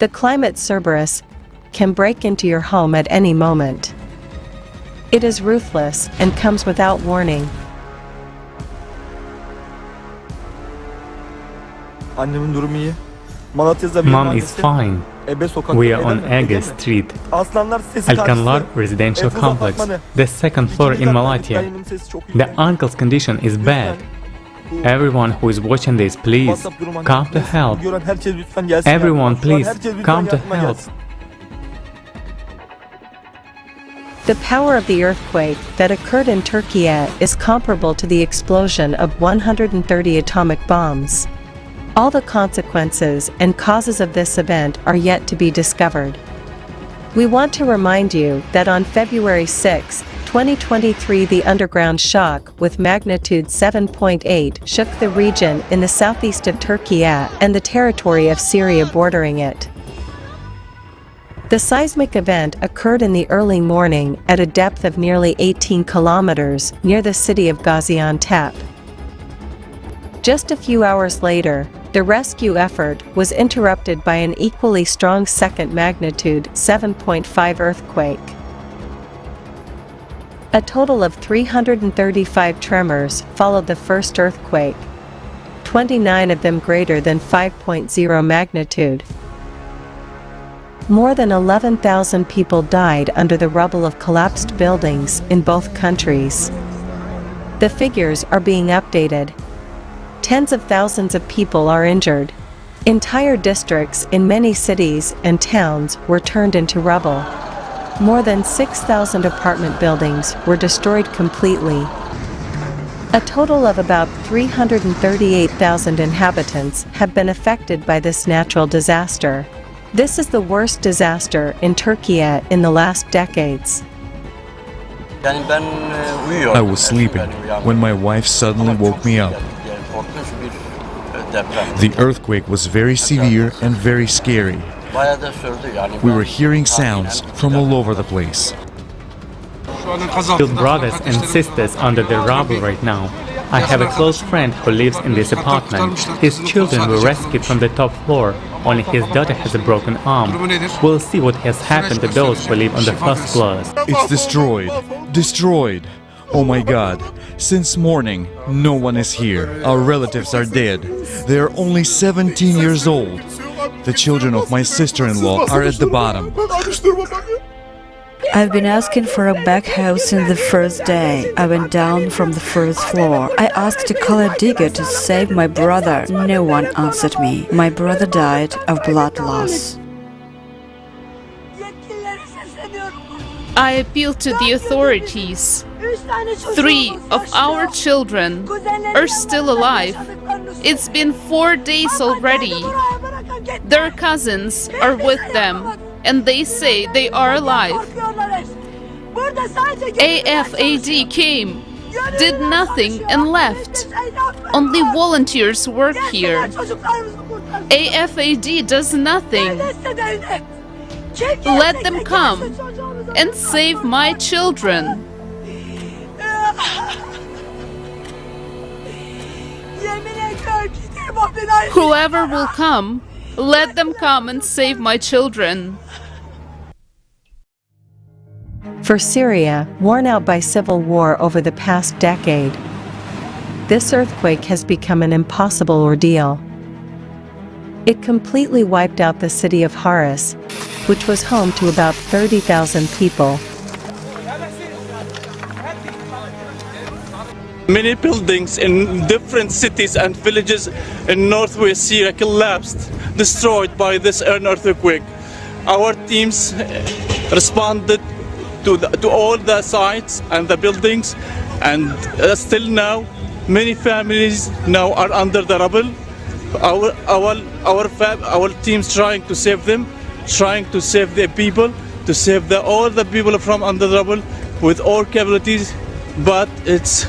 The climate Cerberus can break into your home at any moment. It is ruthless and comes without warning. Mom is fine. We are on Ege Street, Alkanlar Residential Complex, the second floor in Malatya. The uncle's condition is bad. Everyone who is watching this, please, come to help. Everyone, please, come to help. The power of the earthquake that occurred in Türkiye is comparable to the explosion of 130 atomic bombs. All the consequences and causes of this event are yet to be discovered. We want to remind you that on February 6, 2023, the underground shock with magnitude 7.8 shook the region in the southeast of Türkiye and the territory of Syria bordering it. The seismic event occurred in the early morning at a depth of nearly 18 kilometers near the city of Gaziantep. Just a few hours later, the rescue effort was interrupted by an equally strong second magnitude 7.5 earthquake. A total of 335 tremors followed the first earthquake, 29 of them greater than 5.0 magnitude. More than 11,000 people died under the rubble of collapsed buildings in both countries. The figures are being updated. Tens of thousands of people are injured. Entire districts in many cities and towns were turned into rubble. More than 6,000 apartment buildings were destroyed completely. A total of about 338,000 inhabitants have been affected by this natural disaster. This is the worst disaster in Türkiye in the last decades. I was sleeping when my wife suddenly woke me up. The earthquake was very severe and very scary. We were hearing sounds from all over the place. With brothers and sisters under the rubble right now. I have a close friend who lives in this apartment. His children were rescued from the top floor. Only his daughter has a broken arm. We'll see what has happened to those who live on the first floors. It's destroyed. Destroyed. Oh my God. Since morning, no one is here. Our relatives are dead. They are only 17 years old. The children of my sister-in-law are at the bottom. I've been asking for a back house since the first day. I went down from the first floor. I asked to call a digger to save my brother. No one answered me. My brother died of blood loss. I appeal to the authorities. 3 of our children are still alive. It's been 4 days already. Their cousins are with them, and they say they are alive. AFAD came, did nothing and left. Only volunteers work here. AFAD does nothing. Let them come and save my children. Whoever will come, let them come and save my children. For Syria, worn out by civil war over the past decade, this earthquake has become an impossible ordeal. It completely wiped out the city of Haris, which was home to about 30,000 people. Many buildings in different cities and villages in northwest Syria collapsed, destroyed by this earthquake. Our teams responded to all the sites and the buildings, and still now many families now are under the rubble. Our teams trying to save them, trying to save the people, to save all the people from under the rubble with all capabilities, but it's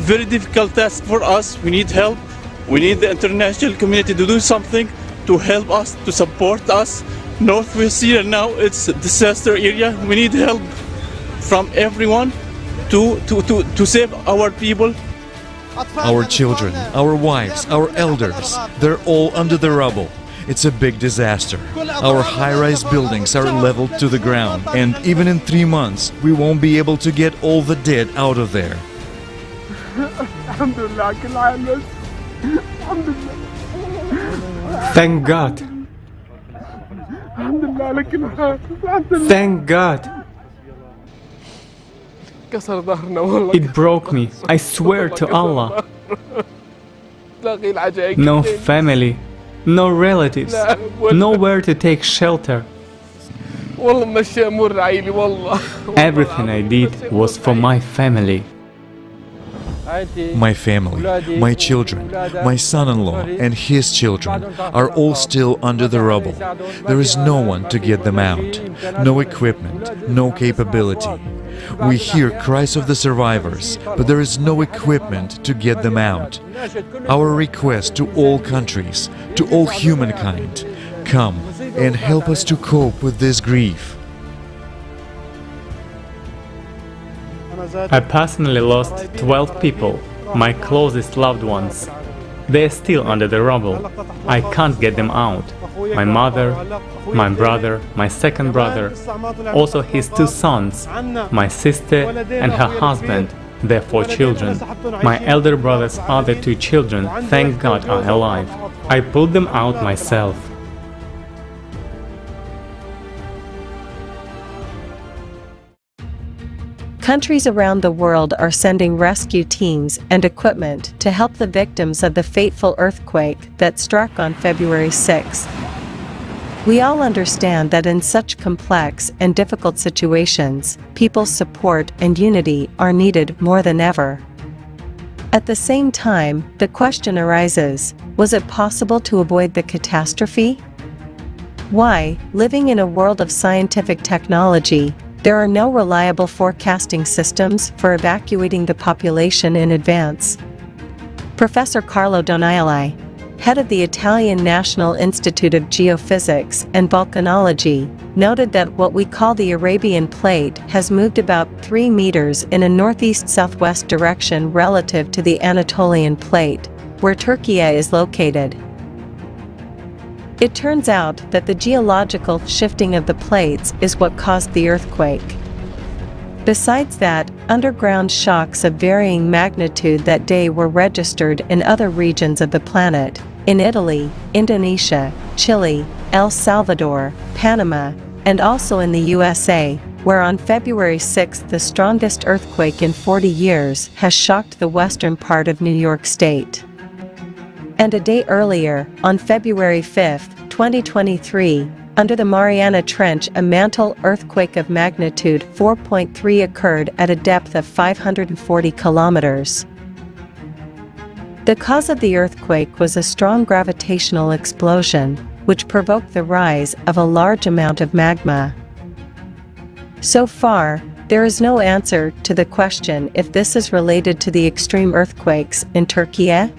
very difficult task for us. We need help. We need the international community to do something to help us, to support us. Northwest Syria now it's a disaster area. We need help from everyone to save our people. Our children, our wives, our elders, they're all under the rubble. It's a big disaster. Our high-rise buildings are leveled to the ground, and even in 3 months, we won't be able to get all the dead out of there. Thank God. Thank God. It broke me. I swear to Allah. No family, no relatives, nowhere to take shelter. Everything I did was for my family. My family, my children, my son-in-law and his children are all still under the rubble. There is no one to get them out, no equipment, no capability. We hear cries of the survivors, but there is no equipment to get them out. Our request to all countries, to all humankind, come and help us to cope with this grief. I personally lost 12 people, my closest loved ones. They are still under the rubble. I can't get them out. My mother, my brother, my second brother, also his 2 sons, my sister and her husband, their 4 children. My elder brother's other 2 children, thank God, are alive. I pulled them out myself. Countries around the world are sending rescue teams and equipment to help the victims of the fateful earthquake that struck on February 6. We all understand that in such complex and difficult situations, people's support and unity are needed more than ever. At the same time, the question arises, was it possible to avoid the catastrophe? Why, living in a world of scientific technology, there are no reliable forecasting systems for evacuating the population in advance. Professor Carlo Donioli, head of the Italian National Institute of Geophysics and Volcanology, noted that what we call the Arabian Plate has moved about 3 meters in a northeast-southwest direction relative to the Anatolian Plate, where Türkiye is located. It turns out that the geological shifting of the plates is what caused the earthquake. Besides that, underground shocks of varying magnitude that day were registered in other regions of the planet, in Italy, Indonesia, Chile, El Salvador, Panama, and also in the USA, where on February 6 the strongest earthquake in 40 years has shocked the western part of New York State. And a day earlier, on February 5, 2023, under the Mariana Trench, a mantle earthquake of magnitude 4.3 occurred at a depth of 540 kilometers. The cause of the earthquake was a strong gravitational explosion, which provoked the rise of a large amount of magma. So far, there is no answer to the question if this is related to the extreme earthquakes in Türkiye.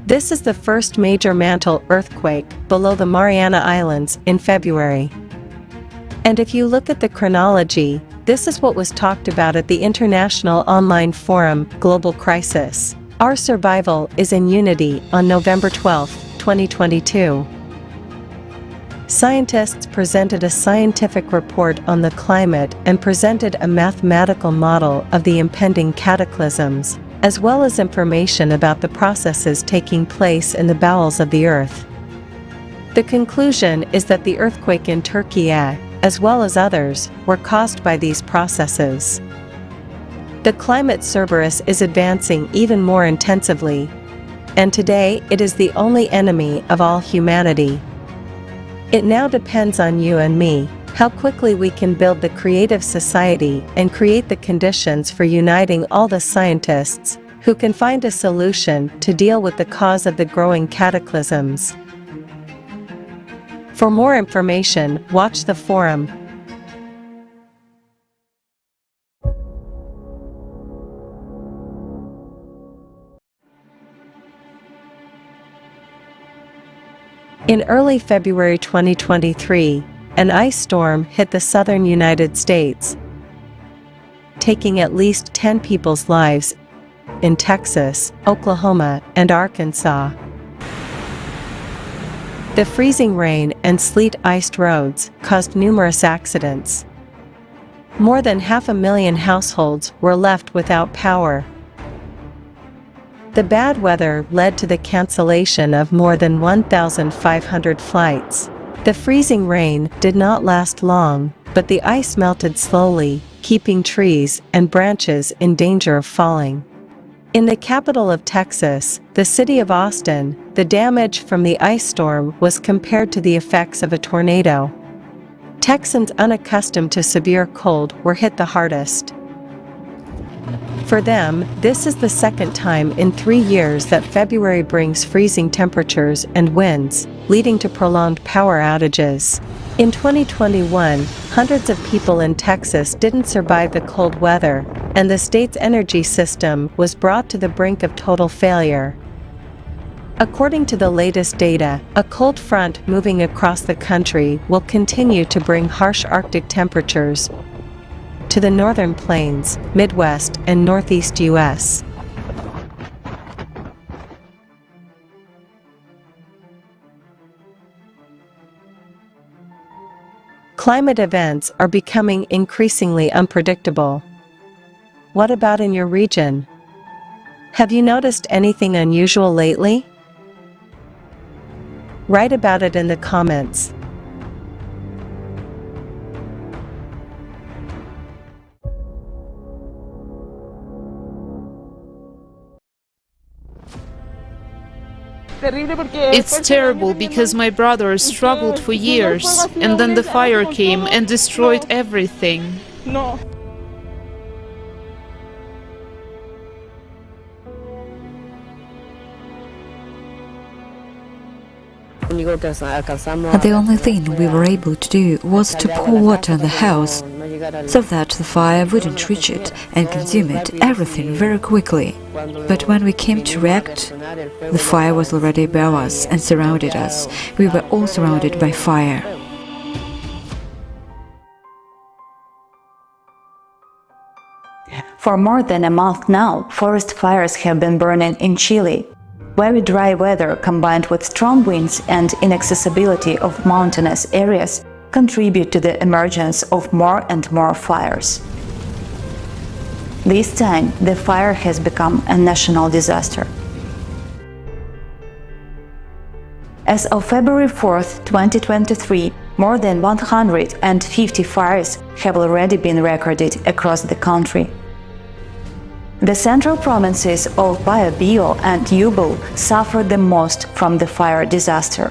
This is the first major mantle earthquake below the Mariana Islands in February. And if you look at the chronology, this is what was talked about at the international online forum Global Crisis. Our Survival is in Unity on November 12, 2022. Scientists presented a scientific report on the climate and presented a mathematical model of the impending cataclysms, as well as information about the processes taking place in the bowels of the earth. The conclusion is that the earthquake in Türkiye, as well as others, were caused by these processes. The climate Cerberus is advancing even more intensively, and today it is the only enemy of all humanity. It now depends on you and me, how quickly we can build the creative society and create the conditions for uniting all the scientists who can find a solution to deal with the cause of the growing cataclysms. For more information, watch the forum. In early February 2023, an ice storm hit the southern United States, taking at least 10 people's lives in Texas, Oklahoma, and Arkansas. The freezing rain and sleet-iced roads caused numerous accidents. More than 500,000 households were left without power. The bad weather led to the cancellation of more than 1,500 flights. The freezing rain did not last long, but the ice melted slowly, keeping trees and branches in danger of falling. In the capital of Texas, the city of Austin, the damage from the ice storm was compared to the effects of a tornado. Texans unaccustomed to severe cold were hit the hardest. For them, this is the second time in 3 years that February brings freezing temperatures and winds, leading to prolonged power outages. In 2021, hundreds of people in Texas didn't survive the cold weather, and the state's energy system was brought to the brink of total failure. According to the latest data, a cold front moving across the country will continue to bring harsh Arctic temperatures to the northern plains, Midwest, and Northeast U.S. Climate events are becoming increasingly unpredictable. What about in your region? Have you noticed anything unusual lately? Write about it in the comments. It's terrible because my brother struggled for years, and then the fire came and destroyed everything. The only thing we were able to do was to pour water in the house so that the fire wouldn't reach it and consume it, everything very quickly. But when we came to react, the fire was already above us and surrounded us. We were all surrounded by fire. For more than a month now, forest fires have been burning in Chile. Very dry weather combined with strong winds and inaccessibility of mountainous areas contribute to the emergence of more and more fires. This time, the fire has become a national disaster. As of February 4th, 2023, more than 150 fires have already been recorded across the country. The central provinces of Biobío and Yubel suffered the most from the fire disaster.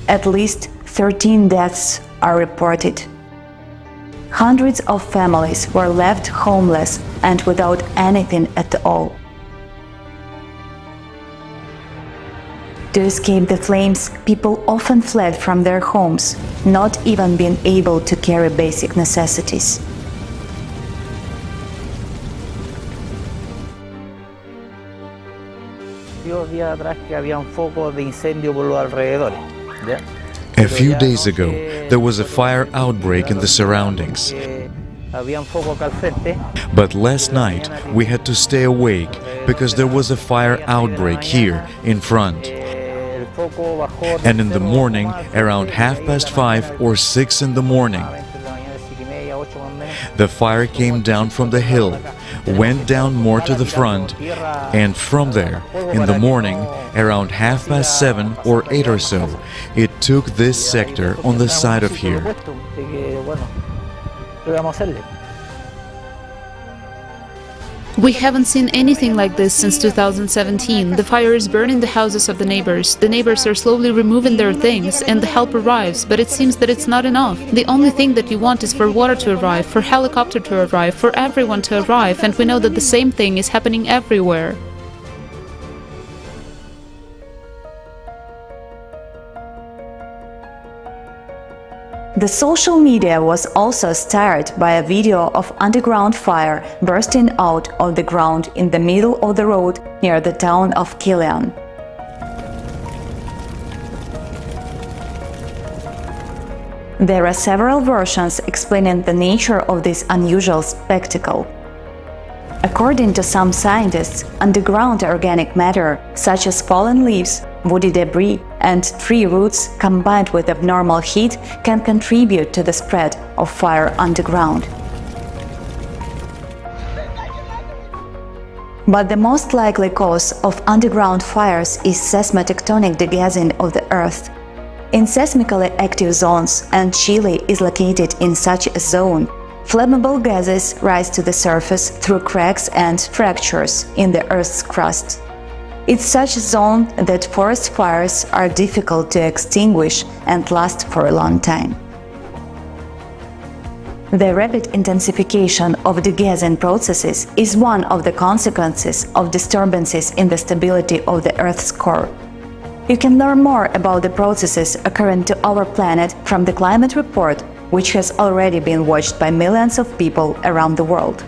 At least 13 deaths are reported. Hundreds of families were left homeless and without anything at all. To escape the flames, people often fled from their homes, not even being able to carry basic necessities. A few days ago, there was a fire outbreak in the surroundings. But last night, we had to stay awake because there was a fire outbreak here in front. And in the morning, around 5:30 or 6 in the morning, the fire came down from the hill, went down more to the front, and from there, in the morning, around 7:30 or 8 or so, it took this sector on the side of here. We haven't seen anything like this since 2017. The fire is burning the houses of the neighbors. The neighbors are slowly removing their things and the help arrives, but it seems that it's not enough. The only thing that you want is for water to arrive, for helicopter to arrive, for everyone to arrive, and we know that the same thing is happening everywhere. The social media was also stirred by a video of underground fire bursting out of the ground in the middle of the road near the town of Kilian. There are several versions explaining the nature of this unusual spectacle. According to some scientists, underground organic matter, such as fallen leaves, woody debris, and tree roots combined with abnormal heat can contribute to the spread of fire underground. But the most likely cause of underground fires is seismotectonic degassing of the Earth. In seismically active zones, and Chile is located in such a zone, flammable gases rise to the surface through cracks and fractures in the Earth's crust. It's such a zone that forest fires are difficult to extinguish and last for a long time. The rapid intensification of degassing processes is one of the consequences of disturbances in the stability of the Earth's core. You can learn more about the processes occurring to our planet from the climate report, which has already been watched by millions of people around the world.